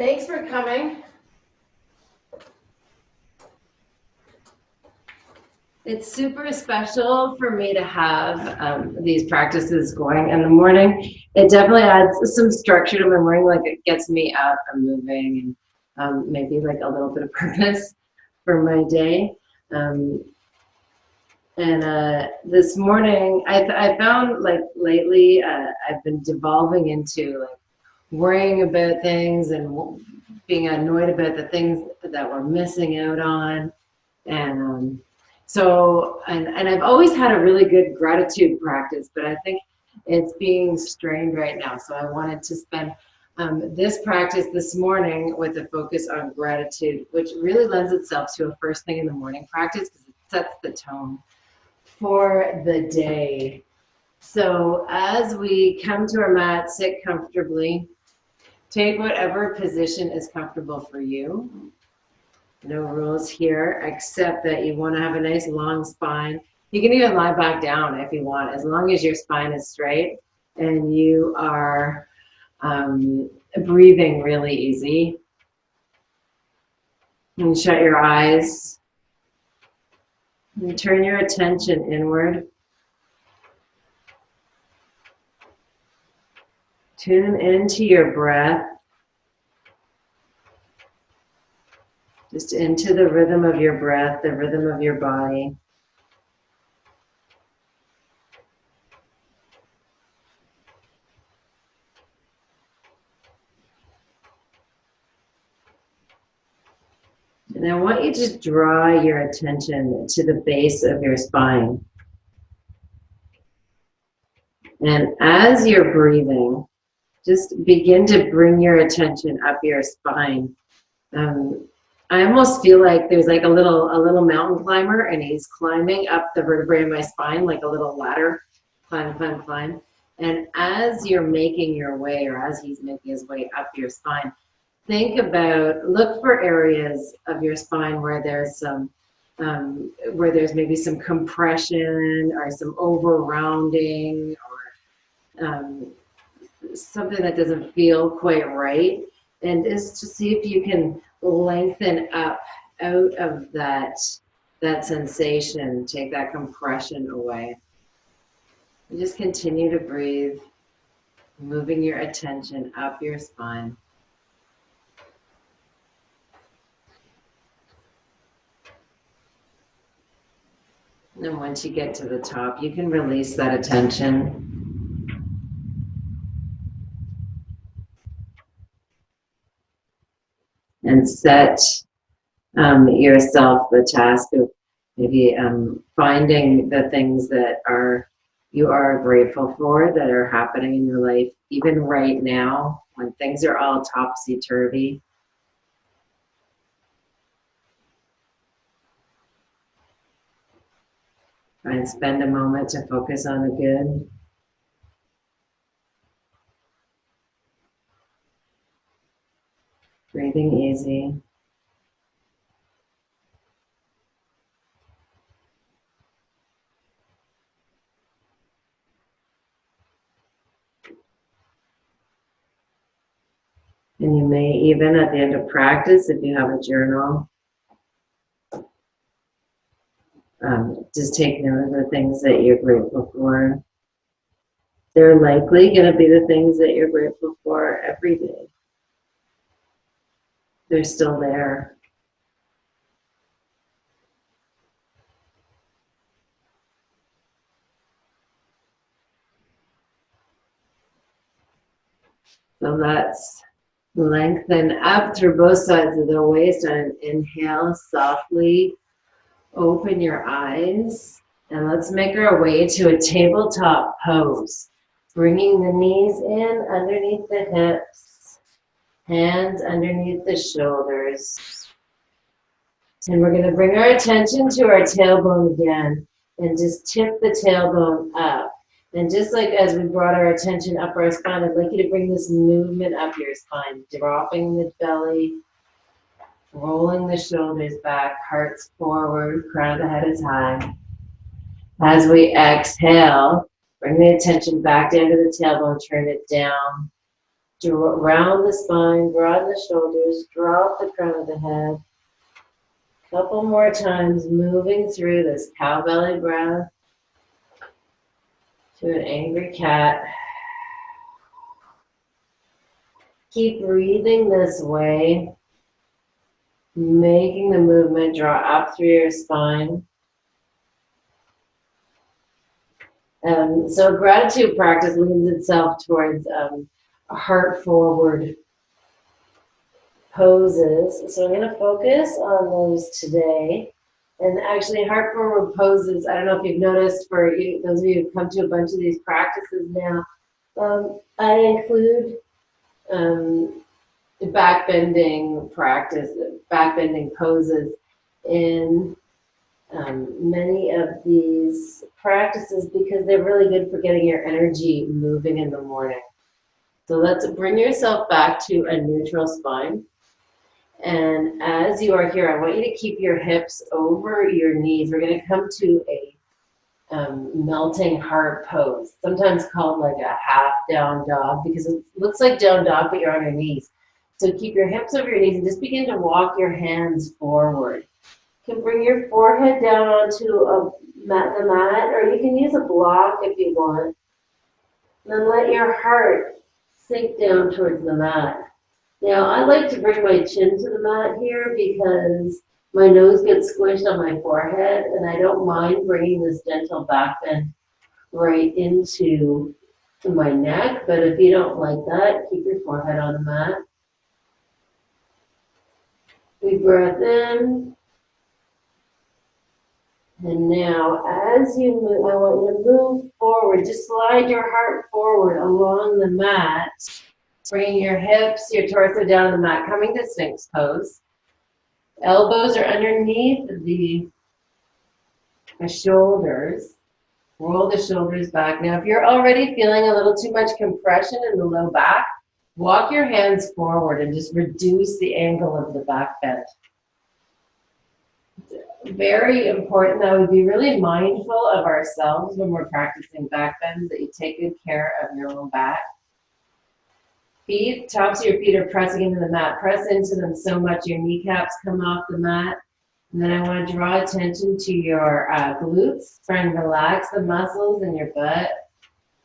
Thanks for coming. It's super special for me to have these practices going in the morning. It definitely adds some structure to my morning, like it gets me up and moving, and maybe like a little bit of purpose for my day. This morning, I found like lately I've been devolving into like worrying about things and being annoyed about the things that we're missing out on. And I've always had a really good gratitude practice, but I think it's being strained right now. So I wanted to spend this practice this morning with a focus on gratitude, which really lends itself to a first thing in the morning practice because it sets the tone for the day. So as we come to our mat, sit comfortably. Take whatever position is comfortable for you. No rules here, except that you want to have a nice long spine. You can even lie back down if you want, as long as your spine is straight and you are breathing really easy. And shut your eyes and turn your attention inward. Tune into your breath, just into the rhythm of your breath, the rhythm of your body. And I want you to draw your attention to the base of your spine. And as you're breathing, just begin to bring your attention up your spine. I almost feel like there's like a little mountain climber, and he's climbing up the vertebrae of my spine like a little ladder. Climb, climb, climb. And as you're making your way, or as he's making his way up your spine, look for areas of your spine where there's maybe some compression or some over rounding or something that doesn't feel quite right, and just to see if you can lengthen up out of that sensation, take that compression away. And just continue to breathe, moving your attention up your spine. And then once you get to the top, you can release that attention. And set yourself the task of maybe finding the things that you are grateful for that are happening in your life, even right now when things are all topsy-turvy. Try and spend a moment to focus on the good. Breathing easy. And you may even, at the end of practice, if you have a journal, just take note of the things that you're grateful for. They're likely going to be the things that you're grateful for every day. They're still there. So let's lengthen up through both sides of the waist on an inhale. Softly open your eyes, and let's make our way to a tabletop pose. Bringing the knees in underneath the hips, hands underneath the shoulders. And we're going to bring our attention to our tailbone again and just tip the tailbone up. And just like as we brought our attention up our spine, I'd like you to bring this movement up your spine, dropping the belly, rolling the shoulders back, hearts forward, crown of the head is high. As we exhale, bring the attention back down to the tailbone, turn it down. round the spine, broaden the shoulders, drop the crown of the head. Couple more times, moving through this cow belly breath to an angry cat. Keep breathing this way, making the movement draw up through your spine. So gratitude practice leans itself towards heart forward poses. So I'm going to focus on those today. And actually, heart forward poses, I don't know if you've noticed, for you, those of you who've come to a bunch of these practices now, I include the backbending practice, backbending poses in many of these practices because they're really good for getting your energy moving in the morning. So let's bring yourself back to a neutral spine. And as you are here, I want you to keep your hips over your knees. We're going to come to a melting heart pose, sometimes called like a half down dog, because it looks like down dog, but you're on your knees. So keep your hips over your knees and just begin to walk your hands forward. You can bring your forehead down onto the mat, or you can use a block if you want. And then let your heart sink down towards the mat. Now, I like to bring my chin to the mat here because my nose gets squished on my forehead, and I don't mind bringing this gentle back bend right into my neck. But if you don't like that, keep your forehead on the mat. Big breath in. And now, as you move, I want you to move forward. Just slide your heart forward along the mat. Bringing your hips, your torso down on the mat, coming to Sphinx Pose. Elbows are underneath the shoulders. Roll the shoulders back. Now, if you're already feeling a little too much compression in the low back, walk your hands forward and just reduce the angle of the back bend. Very important that we be really mindful of ourselves when we're practicing back bends, that you take good care of your own back. Feet, tops of your feet are pressing into the mat. Press into them so much your kneecaps come off the mat. And then I want to draw attention to your glutes. Try and relax the muscles in your butt.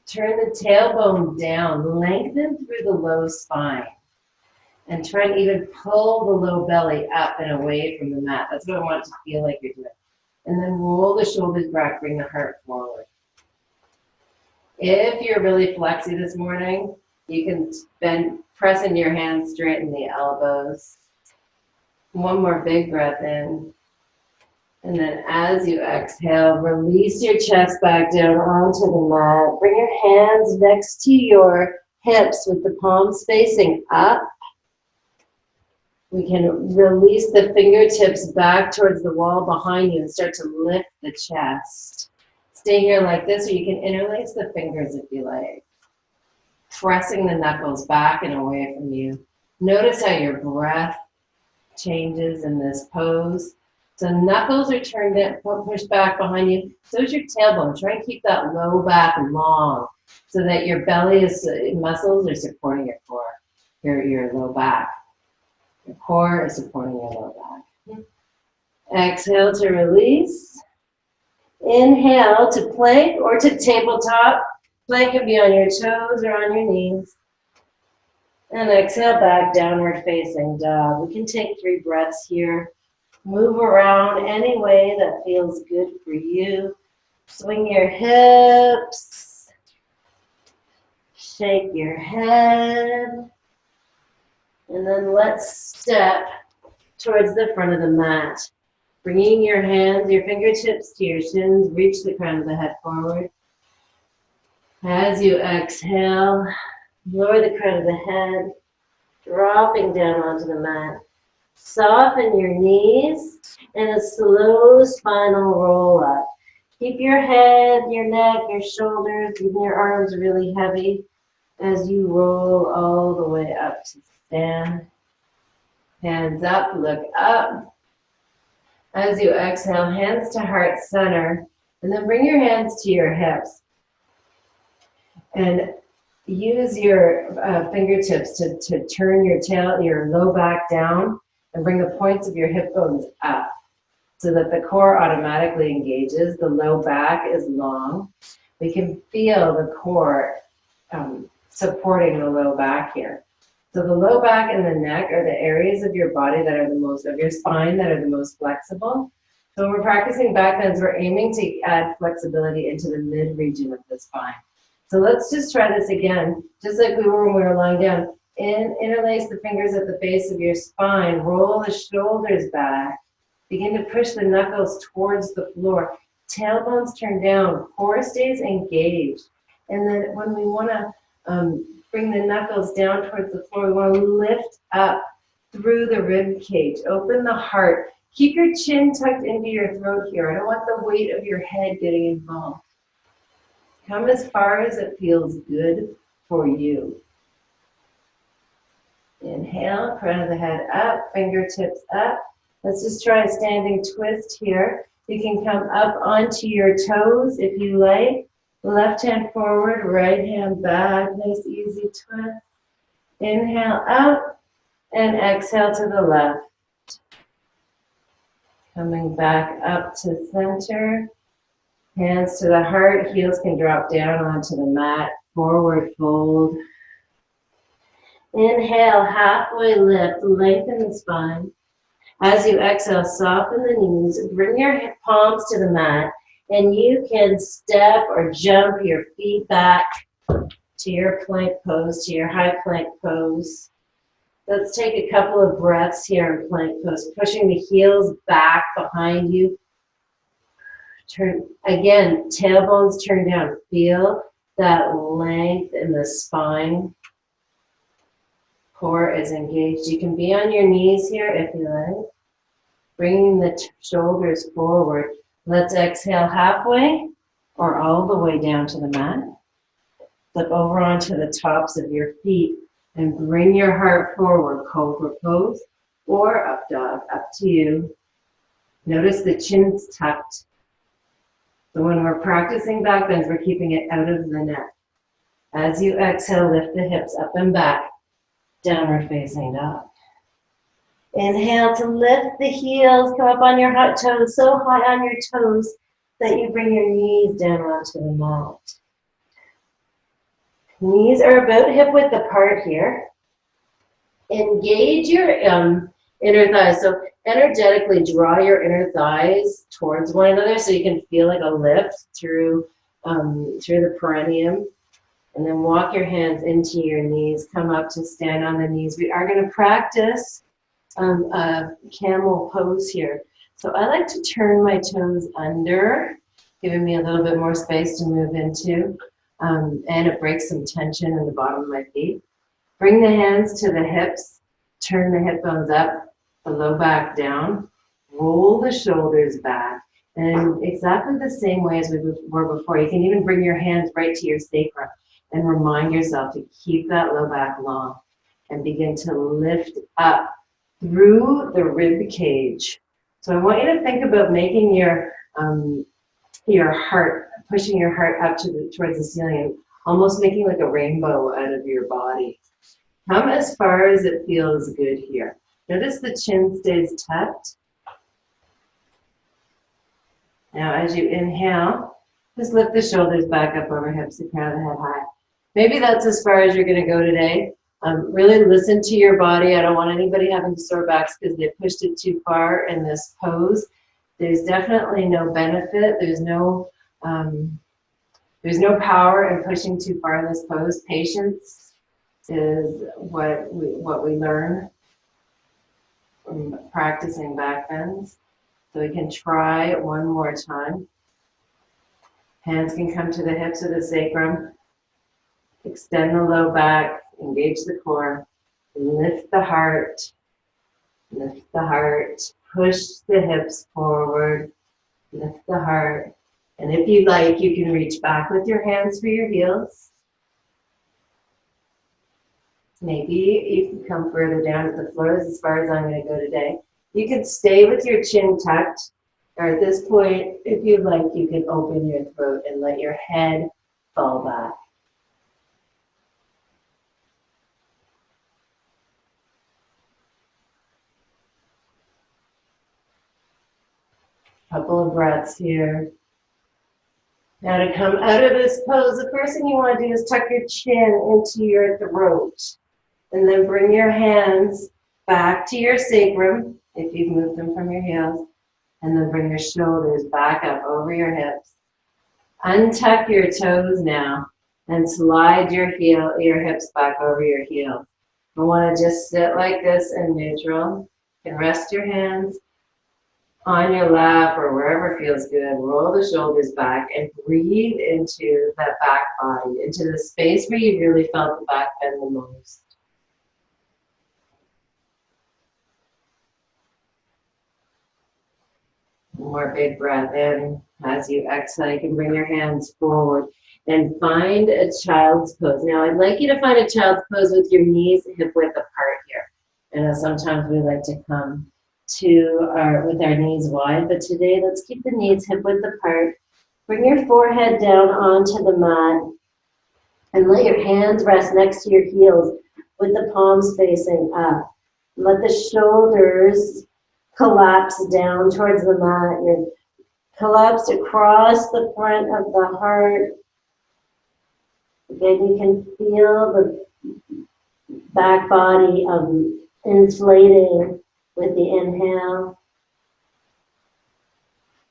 Turn the tailbone down. Lengthen through the low spine. And try and even pull the low belly up and away from the mat. That's what I want it to feel like you're doing. And then roll the shoulders back. Bring the heart forward. If you're really flexy this morning, you can bend, pressing your hands, straighten the elbows. One more big breath in. And then as you exhale, release your chest back down onto the mat. Bring your hands next to your hips with the palms facing up. We can release the fingertips back towards the wall behind you and start to lift the chest. Stay here like this, or you can interlace the fingers if you like. Pressing the knuckles back and away from you. Notice how your breath changes in this pose. So knuckles are turned in, pushed back behind you. So is your tailbone. Try and keep that low back long so that your belly muscles are supporting your core, your low back. Your core is supporting your low back. Exhale to release. Inhale to plank or to tabletop. Plank can be on your toes or on your knees. And exhale back, downward facing dog. We can take 3 breaths here. Move around any way that feels good for you. Swing your hips. Shake your head. And then let's step towards the front of the mat. Bringing your hands, your fingertips to your shins. Reach the crown of the head forward. As you exhale, lower the crown of the head, dropping down onto the mat. Soften your knees and a slow spinal roll up. Keep your head, your neck, your shoulders, even your arms really heavy as you roll all the way up to stand. Hands up, look up. As you exhale, hands to heart center, and then bring your hands to your hips. And use your fingertips to turn your tail, your low back down, and bring the points of your hip bones up so that the core automatically engages. The low back is long. We can feel the core supporting the low back here. So the low back and the neck are the areas of your body that are the most, of your spine that are the most flexible. So when we're practicing back bends, we're aiming to add flexibility into the mid region of the spine. So let's just try this again, just like we were when we were lying down. Interlace the fingers at the base of your spine, roll the shoulders back, begin to push the knuckles towards the floor. Tailbones turn down, core stays engaged. And then when we want to bring the knuckles down towards the floor, we want to lift up through the rib cage, open the heart. Keep your chin tucked into your throat here. I don't want the weight of your head getting involved. Come as far as it feels good for you. Inhale, crown of the head up, fingertips up. Let's just try a standing twist here. You can come up onto your toes if you like. Left hand forward, right hand back. Nice easy twist. Inhale up and exhale to the left. Coming back up to center. Hands to the heart, heels can drop down onto the mat. Forward fold. Inhale, halfway lift, lengthen the spine. As you exhale, soften the knees, bring your palms to the mat, and you can step or jump your feet back to your plank pose, to your high plank pose. Let's take a couple of breaths here in plank pose, pushing the heels back behind you. Turn again, tailbones turn down. Feel that length in the spine. Core is engaged. You can be on your knees here if you like. Bringing the shoulders forward. Let's exhale halfway or all the way down to the mat. Flip over onto the tops of your feet and bring your heart forward. Cobra pose or up dog, up to you. Notice the chin's tucked. So when we're practicing back bends, we're keeping it out of the neck. As you exhale, lift the hips up and back. Downward facing dog. Inhale to lift the heels, come up on your hot toes, so high on your toes that you bring your knees down onto the mat. Knees are about hip width apart here. Engage your inner thighs. So energetically draw your inner thighs towards one another so you can feel like a lift through the perineum. And then walk your hands into your knees. Come up to stand on the knees. We are going to practice a camel pose here. So I like to turn my toes under, giving me a little bit more space to move into. And it breaks some tension in the bottom of my feet. Bring the hands to the hips. Turn the hip bones up, the low back down. Roll the shoulders back. And exactly the same way as we were before. You can even bring your hands right to your sacrum. And remind yourself to keep that low back long and begin to lift up through the rib cage. So I want you to think about making your heart, pushing your heart up towards the ceiling and almost making like a rainbow out of your body. Come as far as it feels good here. Notice the chin stays tucked. Now as you inhale, just lift the shoulders back up over hips, the crown of the head high. Maybe that's as far as you're going to go today. Really listen to your body. I don't want anybody having sore backs because they pushed it too far in this pose. There's definitely no benefit. There's no power in pushing too far in this pose. Patience is what we learn from practicing back bends. So we can try it one more time. Hands can come to the hips or the sacrum. Extend the low back, engage the core, lift the heart, push the hips forward, lift the heart. And if you like, you can reach back with your hands for your heels. Maybe you can come further down to the floor. This is as far as I'm going to go today. You can stay with your chin tucked, or at this point, if you like, you can open your throat and let your head fall back. Couple of breaths here. Now to come out of this pose, the first thing you want to do is tuck your chin into your throat. And then bring your hands back to your sacrum, if you've moved them from your heels. And then bring your shoulders back up over your hips. Untuck your toes now and slide your hips back over your heels. I want to just sit like this in neutral. You can rest your hands on your lap or wherever feels good. Roll the shoulders back and breathe into that back body, into the space where you really felt the back bend the most. One more big breath in. As you exhale, you can bring your hands forward and find a child's pose. Now, I'd like you to find a child's pose with your knees hip width apart here. I know sometimes we like to come with our knees wide, but today let's keep the knees hip width apart. Bring your forehead down onto the mat and let your hands rest next to your heels with the palms facing up. Let the shoulders collapse down towards the mat. You're collapsed across the front of the heart. Again, you can feel the back body inflating with the inhale.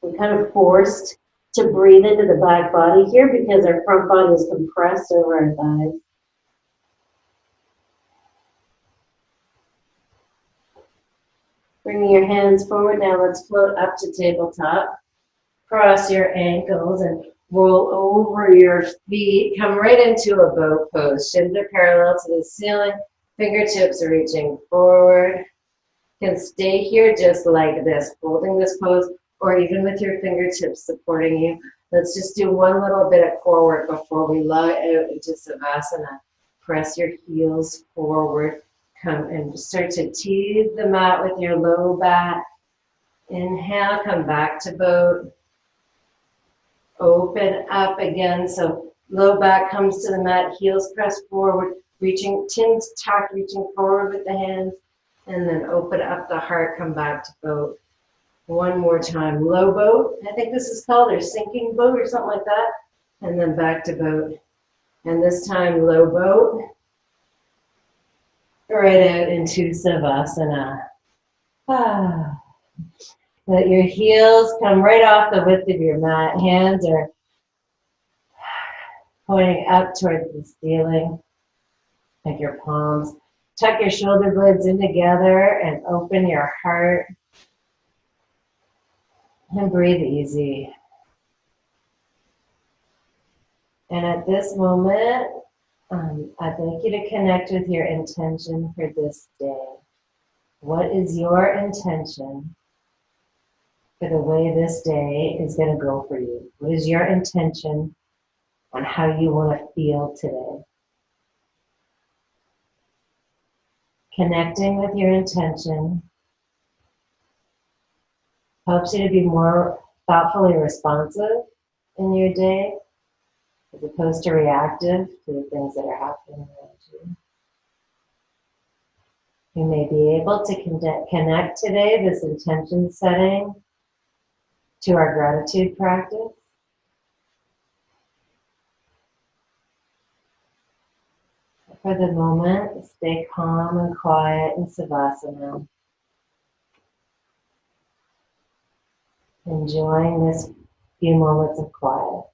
We're kind of forced to breathe into the back body here because our front body is compressed over our thighs. Bringing your hands forward now, let's float up to tabletop. Cross your ankles and roll over your feet. Come right into a boat pose. Shins are parallel to the ceiling. Fingertips are reaching forward. You can stay here just like this, holding this pose, or even with your fingertips supporting you. Let's just do one little bit of core work before we lie out into Savasana. Press your heels forward. Come and start to tease the mat with your low back. Inhale, come back to boat. Open up again, so low back comes to the mat, heels press forward, reaching, chins tucked, reaching forward with the hands, and then open up the heart, come back to boat. One more time, low boat, I think this is called, or sinking boat or something like that, and then back to boat. And this time, low boat, right out into Savasana. Let your heels come right off the width of your mat. Hands are pointing up towards the ceiling, like your palms. Tuck your shoulder blades in together and open your heart. And breathe easy. And at this moment, I'd like you to connect with your intention for this day. What is your intention for the way this day is going to go for you? What is your intention on how you want to feel today? Connecting with your intention helps you to be more thoughtfully responsive in your day, as opposed to reactive to the things that are happening around you. You may be able to connect today this intention setting to our gratitude practice. For the moment, stay calm and quiet in Savasana, enjoying this few moments of quiet.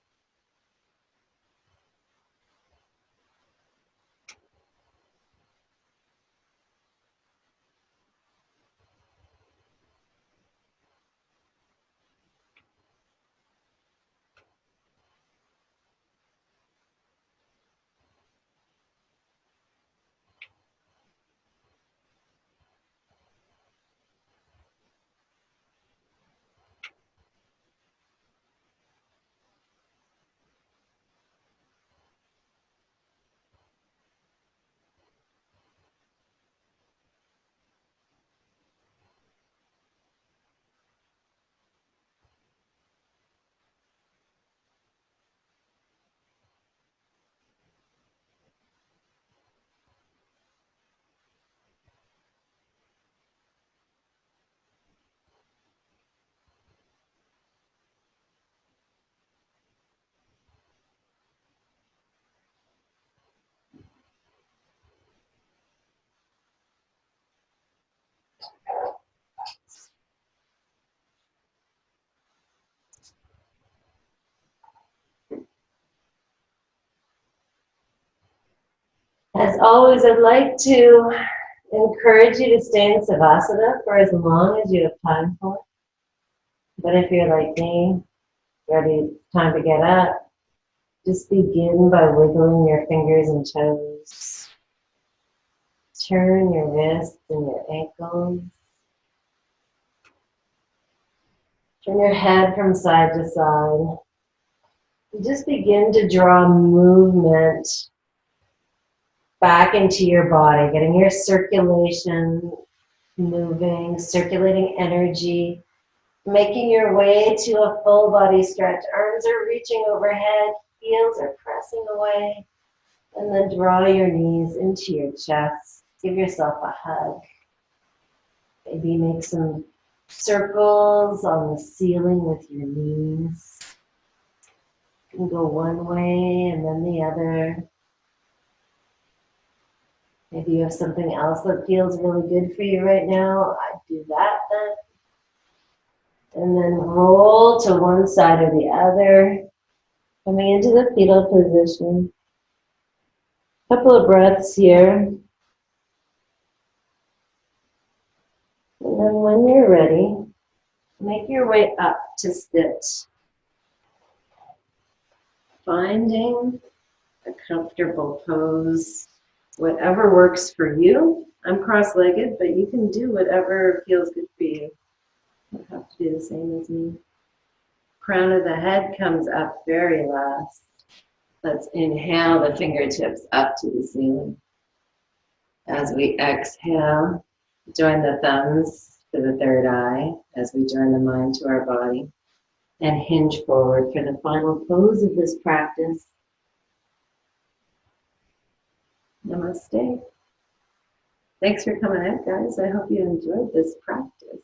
As always, I'd like to encourage you to stay in Savasana for as long as you have time for. But if you're like me, ready, time to get up, just begin by wiggling your fingers and toes. Turn your wrists and your ankles. Turn your head from side to side. And just begin to draw movement back into your body, getting your circulation moving, circulating energy, making your way to a full body stretch. Arms are reaching overhead, heels are pressing away, and then draw your knees into your chest. Give yourself a hug. Maybe make some circles on the ceiling with your knees. You can go one way and then the other. Maybe you have something else that feels really good for you right now. I'd do that then. And then roll to one side or the other. Coming into the fetal position. Couple of breaths here. And then when you're ready, make your way up to sit. Finding a comfortable pose, whatever works for you. I'm cross-legged, but you can do whatever feels good for you. You don't have to do the same as me. Crown of the head comes up very last. Let's inhale the fingertips up to the ceiling. As we exhale, join the thumbs to the third eye as we join the mind to our body and hinge forward for the final pose of this practice. Namaste. Thanks for coming out, guys. I hope you enjoyed this practice.